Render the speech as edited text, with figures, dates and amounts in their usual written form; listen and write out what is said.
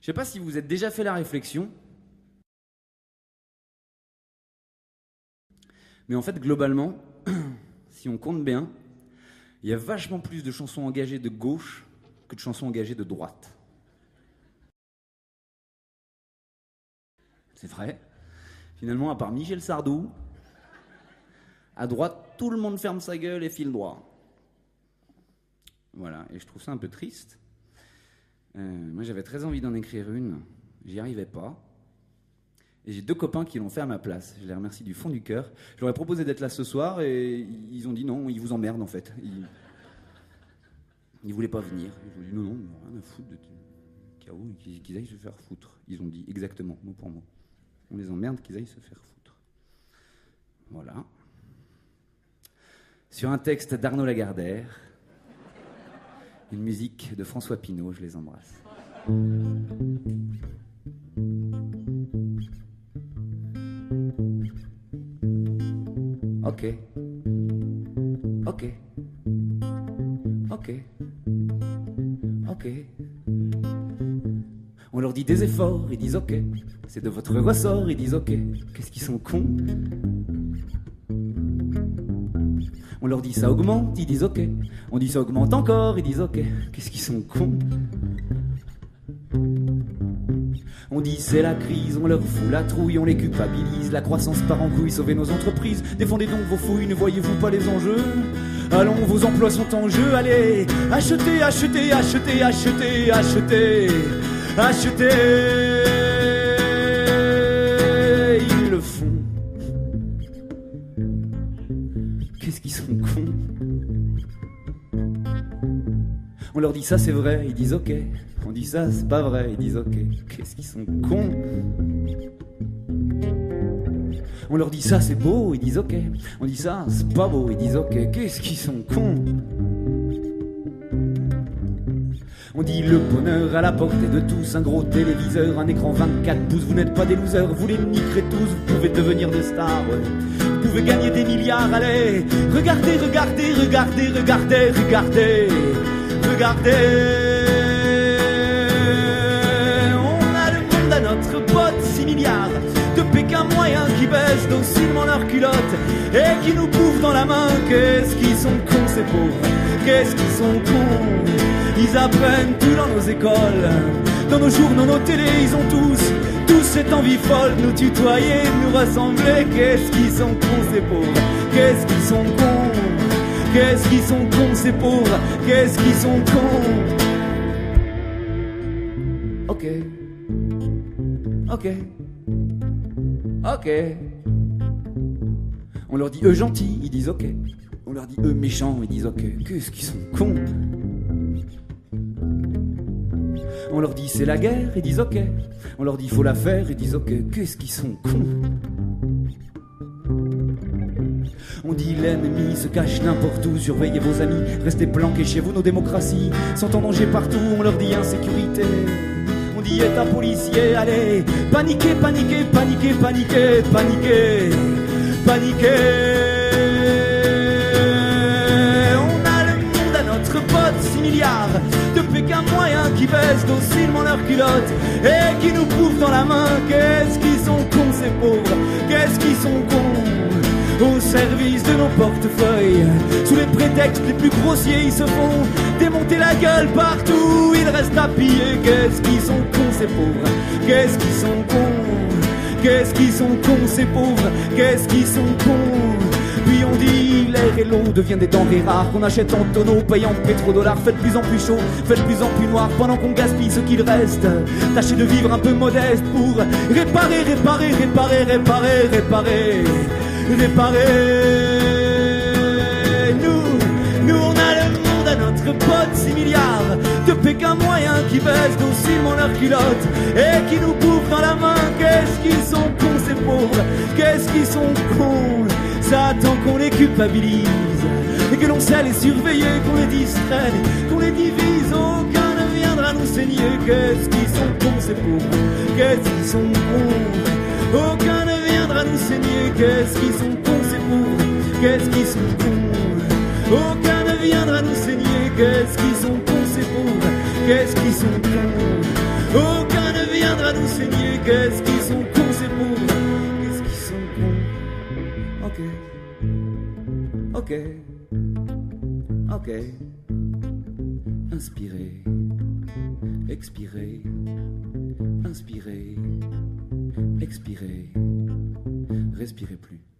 Je sais pas si vous êtes déjà fait la réflexion, mais en fait, globalement, si on compte bien, il y a vachement plus de chansons engagées de gauche que de chansons engagées de droite. C'est vrai. Finalement, à part Michel Sardou, à droite, tout le monde ferme sa gueule et file droit. Voilà, et je trouve ça un peu triste. Moi, j'avais très envie d'en écrire une, j'y arrivais pas. Et j'ai 2 copains qui l'ont fait à ma place. Je les remercie du fond du cœur. Je leur ai proposé d'être là ce soir et ils ont dit non, ils vous emmerdent en fait. Ils voulaient pas venir. Ils ont dit non, rien à foutre de chaos, qu'ils aillent se faire foutre. Ils ont dit exactement, mot pour mot. On les emmerde, qu'ils aillent se faire foutre. Voilà. Sur un texte d'Arnaud Lagardère, une musique de François Pinault, je les embrasse. Ok. Ok. Ok. Ok. On leur dit des efforts, ils disent ok. C'est de votre ressort, ils disent ok. Qu'est-ce qu'ils sont cons. On leur dit ça augmente, ils disent ok. On dit ça augmente encore, ils disent ok. Qu'est-ce qu'ils sont cons. On dit c'est la crise, on leur fout la trouille, on les culpabilise. La croissance part en couille, sauvez nos entreprises. Défendez donc vos fouilles, ne voyez-vous pas les enjeux? Allons, vos emplois sont en jeu, allez. Achetez, achetez, achetez, achetez, achetez. Achetez. Ils le font. Qu'est-ce qu'ils sont cons. On leur dit ça c'est vrai, ils disent ok. On dit ça c'est pas vrai, ils disent ok. Qu'est-ce qu'ils sont cons. On leur dit ça c'est beau, ils disent ok. On dit ça c'est pas beau, ils disent ok. Qu'est-ce qu'ils sont cons. On dit le bonheur à la portée de tous. Un gros téléviseur, un écran 24 pouces. Vous n'êtes pas des losers, vous les niquerez tous. Vous pouvez devenir des stars, vous pouvez gagner des milliards, allez. Regardez, regardez, regardez, regardez, regardez. Regardez. On a le monde à notre pote, 6 milliards de Pékin moyens qui baissent docilement leurs culottes et qui nous bouffent dans la main. Qu'est-ce qu'ils sont cons ces pauvres. Qu'est-ce qu'ils sont cons. Ils apprennent tout dans nos écoles, dans nos journaux, nos télés, ils ont tous cette envie folle de nous tutoyer, de nous ressembler. Qu'est-ce qu'ils sont cons ces pauvres. Qu'est-ce qu'ils sont cons. Qu'est-ce qu'ils sont cons ces pauvres. Qu'est-ce qu'ils sont cons. Ok. Ok. Ok. On leur dit eux gentils, ils disent ok. On leur dit eux méchants, ils disent ok. Qu'est-ce qu'ils sont cons. On leur dit c'est la guerre, ils disent ok. On leur dit faut la faire, ils disent ok. Qu'est-ce qu'ils sont cons. On dit l'ennemi se cache n'importe où. Surveillez vos amis, restez planqués chez vous. Nos démocraties sont en danger partout. On leur dit insécurité. On dit état policier, allez. Paniquez, paniquez, paniquez, paniquez, paniquez, paniquez. On a le monde à notre pote, 6 milliards de Pékin moyens qui baissent docilement leurs culottes et qui nous bouffent dans la main. Qu'est-ce qu'ils sont cons ces pauvres. Qu'est-ce qu'ils sont cons. Au service de nos portefeuilles, sous les prétextes les plus grossiers, ils se font démonter la gueule partout. Ils restent à piller. Qu'est-ce qu'ils sont cons ces pauvres. Qu'est-ce qu'ils sont cons. Qu'est-ce qu'ils sont cons ces pauvres. Qu'est-ce qu'ils sont cons. Puis on dit l'air et l'eau deviennent des denrées rares qu'on achète en tonneaux, payant pétrodollars. Faites de plus en plus chaud, faites de plus en plus noir pendant qu'on gaspille ce qu'il reste. Tâchez de vivre un peu modeste pour réparer, réparer, réparer, réparer, réparer, réparer. Nous on a le monde à notre pote, 6 milliards de Pékin moyens qui baissent docilement leurs culottes et qui nous bouffent dans la main. Qu'est-ce qu'ils sont cons ces pauvres. Qu'est-ce qu'ils sont cons. Ça attend qu'on les culpabilise et que l'on sait les surveiller, qu'on les distraite, qu'on les divise. Aucun ne viendra nous saigner. Qu'est-ce qu'ils sont cons ces pauvres. Qu'est-ce qu'ils sont cons. Aucun ne viendra nous saigner. Qu'est-ce qu'ils sont cons ces pauvres. Qu'est-ce qu'ils sont cons. Aucun ne viendra nous saigner. Qu'est-ce qu'ils sont cons ces pauvres. Qu'est-ce qu'ils sont cons. Aucun ne à nous saigner. Qu'est-ce qu'ils sont cons ces pauvres, qu'est-ce qu'ils sont cons. Ok, ok, ok. Inspirez, expirez, inspirez, expirez, respirez plus.